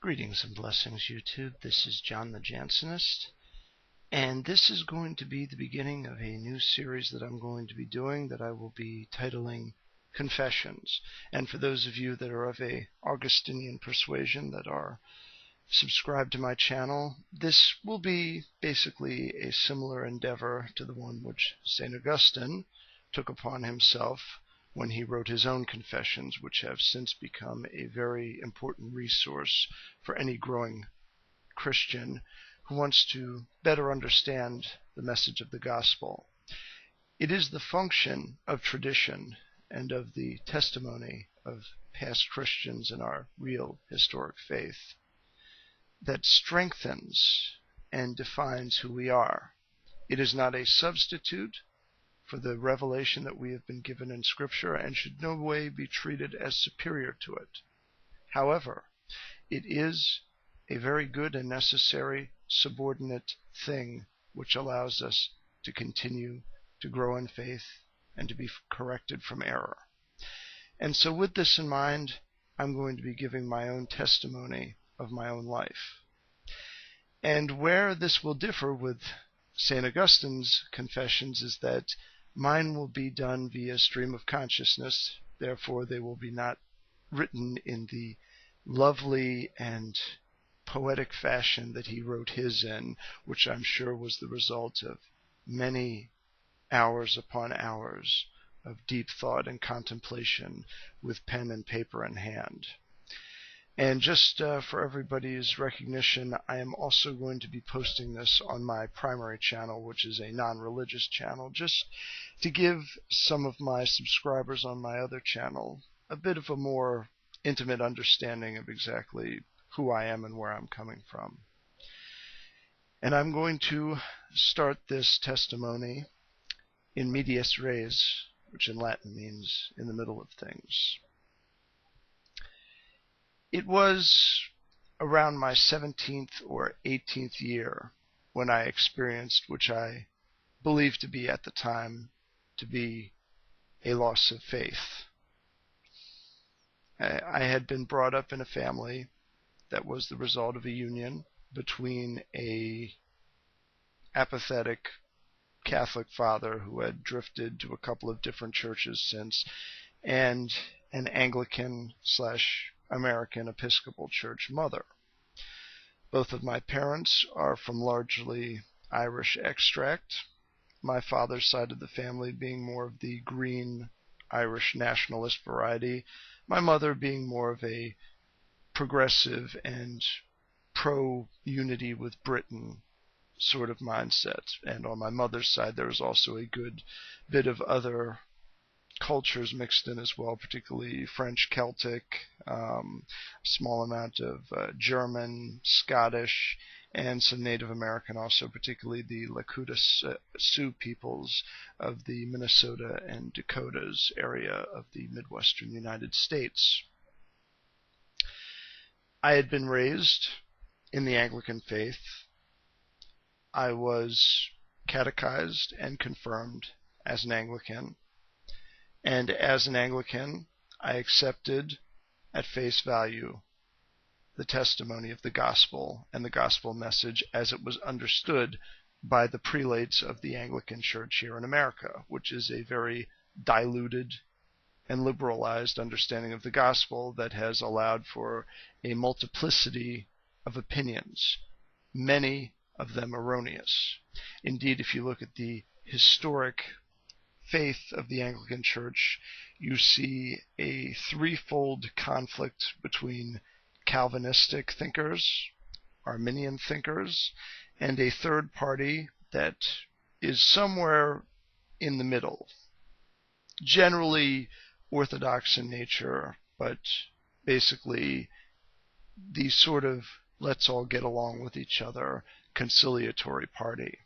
Greetings and blessings, YouTube. This is John the Jansenist, and this is going to be the beginning of a new series that I'm going to be doing that I will be titling Confessions. And for those of you that are of a Augustinian persuasion that are subscribed to my channel, this will be basically a similar endeavor to the one which St. Augustine took upon himself when he wrote his own Confessions, which have since become a very important resource for any growing Christian who wants to better understand the message of the gospel. It is the function of tradition and of the testimony of past Christians in our real historic faith that strengthens and defines who we are. It is not a substitute for the revelation that we have been given in Scripture and should no way be treated as superior to it. However, it is a very good and necessary subordinate thing which allows us to continue to grow in faith and to be corrected from error. And so with this in mind, I'm going to be giving my own testimony of my own life. And where this will differ with St. Augustine's Confessions is that mine will be done via stream of consciousness, therefore they will be not written in the lovely and poetic fashion that he wrote his in, which I'm sure was the result of many hours upon hours of deep thought and contemplation with pen and paper in hand. And just for everybody's recognition, I am also going to be posting this on my primary channel, which is a non-religious channel, just to give some of my subscribers on my other channel a bit of a more intimate understanding of exactly who I am and where I'm coming from. And I'm going to start this testimony in medias res, which in Latin means in the middle of things. It was around my 17th or 18th year when I experienced, which I believed to be at the time to be a loss of faith. I had been brought up in a family that was the result of a union between a apathetic Catholic father who had drifted to a couple of different churches since, and an Anglican/American Episcopal Church mother. Both of my parents are from largely Irish extract, my father's side of the family being more of the green Irish nationalist variety, my mother being more of a progressive and pro-unity with Britain sort of mindset. And on my mother's side there was also a good bit of other cultures mixed in as well, particularly French, Celtic, small amount of German, Scottish, and some Native American also, particularly the Lakota Sioux peoples of the Minnesota and Dakotas area of the Midwestern United States. I had been raised in the Anglican faith. I was catechized and confirmed as an Anglican. And as an Anglican, I accepted at face value the testimony of the gospel and the gospel message as it was understood by the prelates of the Anglican Church here in America, which is a very diluted and liberalized understanding of the gospel that has allowed for a multiplicity of opinions, many of them erroneous. Indeed, if you look at the historic faith of the Anglican Church, you see a threefold conflict between Calvinistic thinkers, Arminian thinkers, and a third party that is somewhere in the middle, generally orthodox in nature, but basically the sort of let's all get along with each other conciliatory party.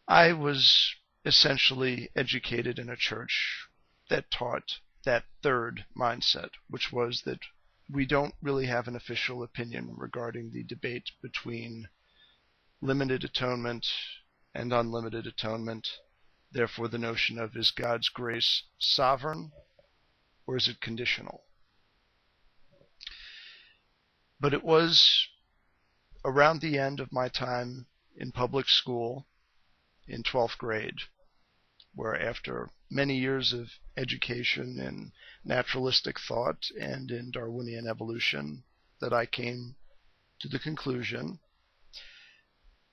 I was essentially educated in a church that taught that third mindset, which was that we don't really have an official opinion regarding the debate between limited atonement and unlimited atonement. Therefore, the notion of, is God's grace sovereign or is it conditional? But it was around the end of my time in public school in 12th grade, where after many years of education in naturalistic thought and in Darwinian evolution, that I came to the conclusion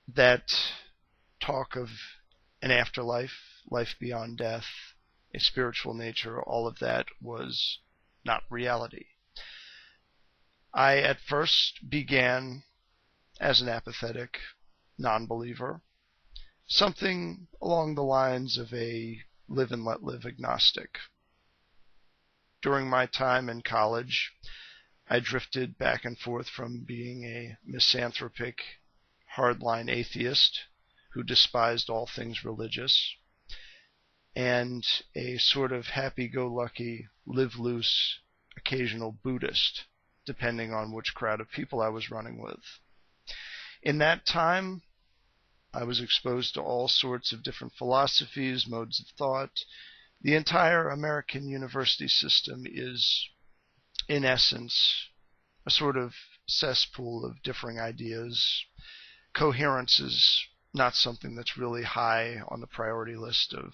that talk of an afterlife, life beyond death, a spiritual nature, all of that was not reality. I at first began as an apathetic non-believer, something along the lines of a live and let live agnostic. During my time in college, I drifted back and forth from being a misanthropic, hardline atheist who despised all things religious, and a sort of happy-go-lucky, live-loose, occasional Buddhist, depending on which crowd of people I was running with. In that time, I was exposed to all sorts of different philosophies, modes of thought. The entire American university system is, in essence, a sort of cesspool of differing ideas. Coherence is not something that's really high on the priority list of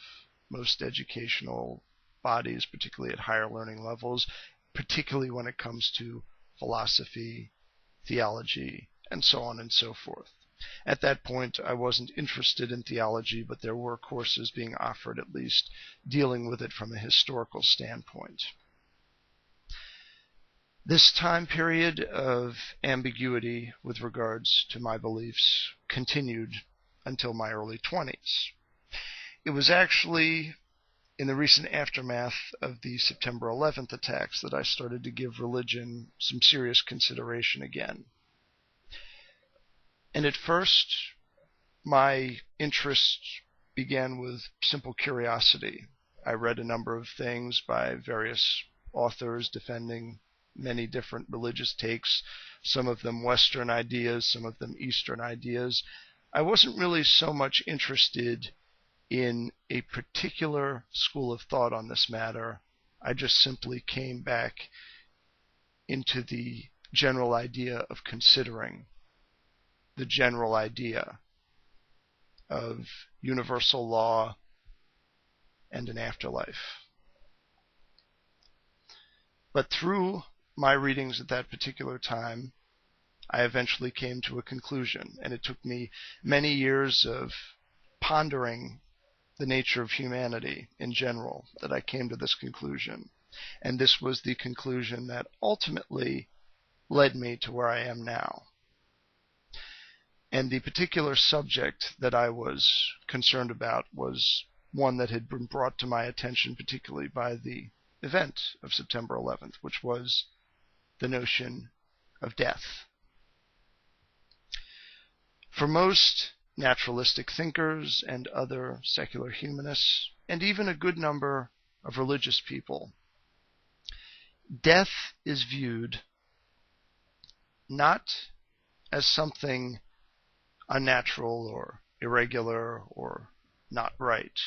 most educational bodies, particularly at higher learning levels, particularly when it comes to philosophy, theology, and so on and so forth. At that point, I wasn't interested in theology, but there were courses being offered, at least, dealing with it from a historical standpoint. This time period of ambiguity with regards to my beliefs continued until my early 20s. It was actually in the recent aftermath of the September 11th attacks that I started to give religion some serious consideration again. And at first, my interest began with simple curiosity. I read a number of things by various authors defending many different religious takes, some of them Western ideas, some of them Eastern ideas. I wasn't really so much interested in a particular school of thought on this matter. I just simply came back into the general idea of considering the general idea of universal law and an afterlife. But through my readings at that particular time, I eventually came to a conclusion, and it took me many years of pondering the nature of humanity in general that I came to this conclusion. And this was the conclusion that ultimately led me to where I am now. And the particular subject that I was concerned about was one that had been brought to my attention particularly by the event of September 11th, which was the notion of death. For most naturalistic thinkers and other secular humanists, and even a good number of religious people, death is viewed not as something unnatural or irregular or not right,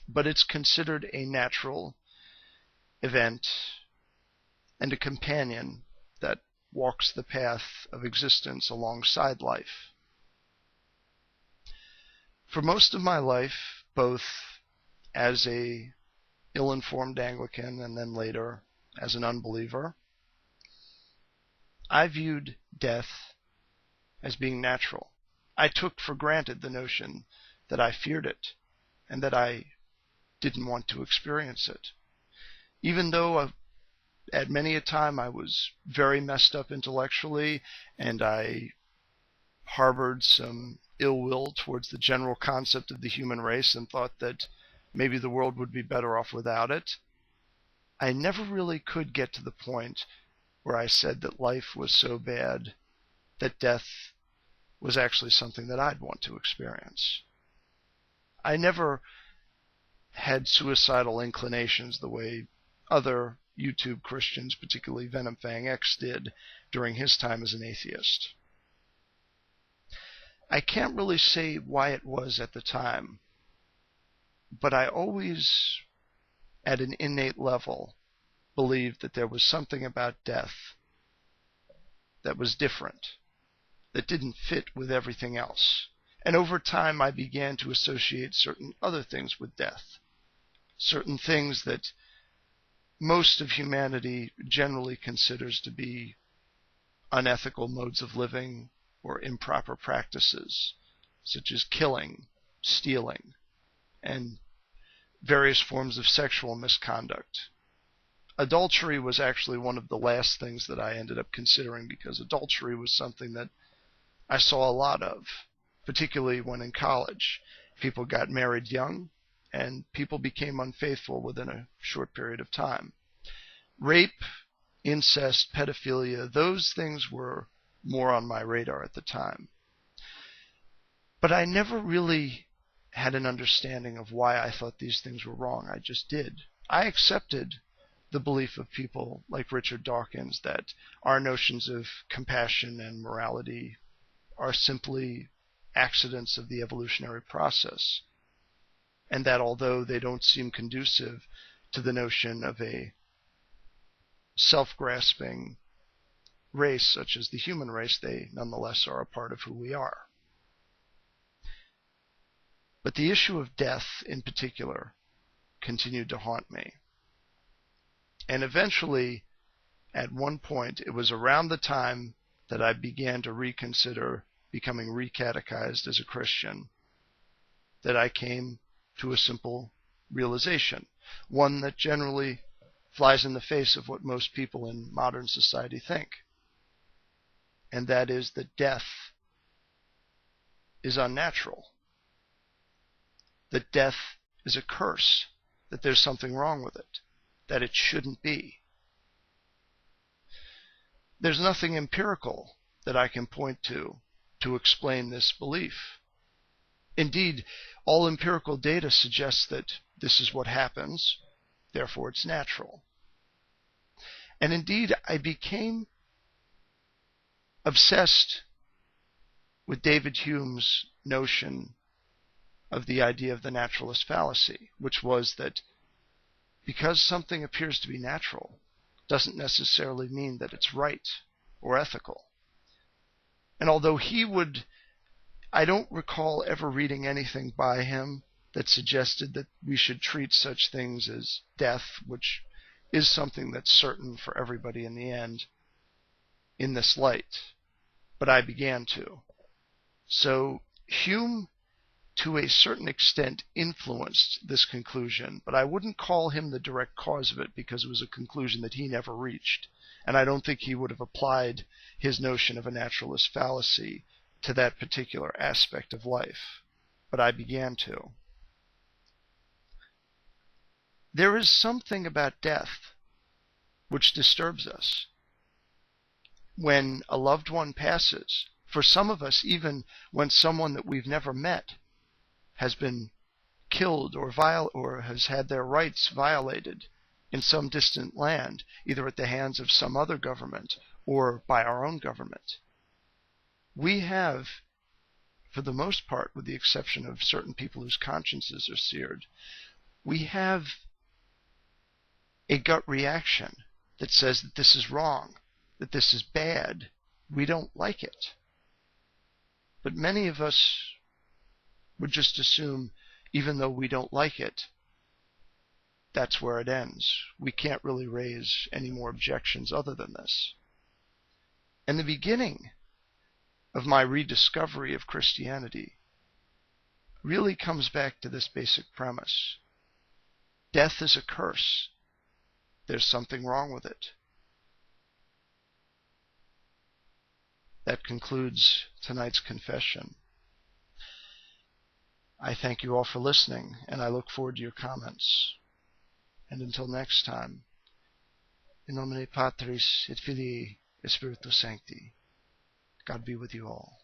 but it's considered a natural event and a companion that walks the path of existence alongside life. For most of my life, both as a ill-informed Anglican and then later as an unbeliever, I viewed death as being natural. I took for granted the notion that I feared it and that I didn't want to experience it. Even though at many a time I was very messed up intellectually and I harbored some ill will towards the general concept of the human race and thought that maybe the world would be better off without it, I never really could get to the point where I said that life was so bad that death was actually something that I'd want to experience. I never had suicidal inclinations the way other YouTube Christians, particularly Venom Fang X, did during his time as an atheist. I can't really say why it was at the time, but I always, at an innate level, believed that there was something about death that was different, that didn't fit with everything else. And over time, I began to associate certain other things with death, certain things that most of humanity generally considers to be unethical modes of living or improper practices, such as killing, stealing, and various forms of sexual misconduct. Adultery was actually one of the last things that I ended up considering, because adultery was something that I saw a lot of, particularly when in college. People got married young, and people became unfaithful within a short period of time. Rape, incest, pedophilia, those things were more on my radar at the time. But I never really had an understanding of why I thought these things were wrong. I just did. I accepted the belief of people like Richard Dawkins that our notions of compassion and morality are simply accidents of the evolutionary process, and that although they don't seem conducive to the notion of a self-grasping race such as the human race, they nonetheless are a part of who we are. But the issue of death in particular continued to haunt me. And eventually, at one point, it was around the time that I began to reconsider becoming recatechized as a Christian, that I came to a simple realization, one that generally flies in the face of what most people in modern society think. And that is that death is unnatural, that death is a curse, that there's something wrong with it, that it shouldn't be. There's nothing empirical that I can point to explain this belief. Indeed, all empirical data suggests that this is what happens, therefore it's natural. And indeed, I became obsessed with David Hume's notion of the idea of the naturalist fallacy, which was that because something appears to be natural doesn't necessarily mean that it's right or ethical. And although I don't recall ever reading anything by him that suggested that we should treat such things as death, which is something that's certain for everybody in the end, in this light. But I began to. So Hume, to a certain extent, influenced this conclusion, but I wouldn't call him the direct cause of it, because it was a conclusion that he never reached. And I don't think he would have applied his notion of a naturalist fallacy to that particular aspect of life. But I began to. There is something about death which disturbs us. When a loved one passes, for some of us, even when someone that we've never met has been killed or has had their rights violated in some distant land, either at the hands of some other government or by our own government, we have, for the most part, with the exception of certain people whose consciences are seared, we have a gut reaction that says that this is wrong, that this is bad. We don't like it. But many of us would just assume, even though we don't like it, that's where it ends. We can't really raise any more objections other than this. And the beginning of my rediscovery of Christianity really comes back to this basic premise. Death is a curse. There's something wrong with it. That concludes tonight's confession. I thank you all for listening, and I look forward to your comments. And until next time, in nomine Patris et Filii et Spiritus Sancti, God be with you all.